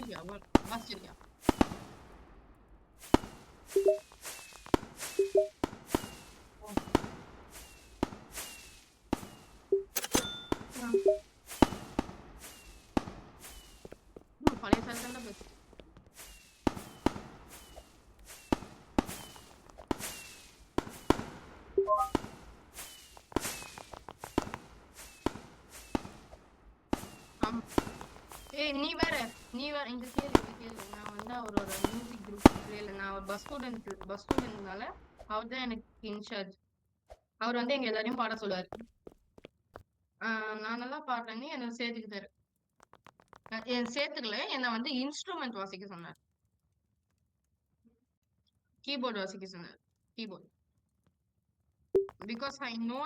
பண்ணிருப்பியா வாசிச்சிருக்கியா? பழைய சார் தான் பெஸ்ட். ஏய் நீ வேற இங்க கேளு. நான் வந்து அவரோட மியூசிக் குரூப் இல்ல, நான் ஒரு பஸ் ஸ்டூடெண்ட்னால அவர் தான் எனக்கு இன்சார்ஜ். அவர் வந்து எங்க எல்லாரையும் பாட சொல்லுவாரு. நான் நல்லா பாடுறேன்னு என்ன சேர்த்துக்கிட்டாரு. சேர்த்துக்கல, என்ன வந்து இன்ஸ்ட்ருமெண்ட் வாசிக்க சொன்னார். கீபோர்டு வாசிக்க சொன்னார். கீபோர்டு. Because I know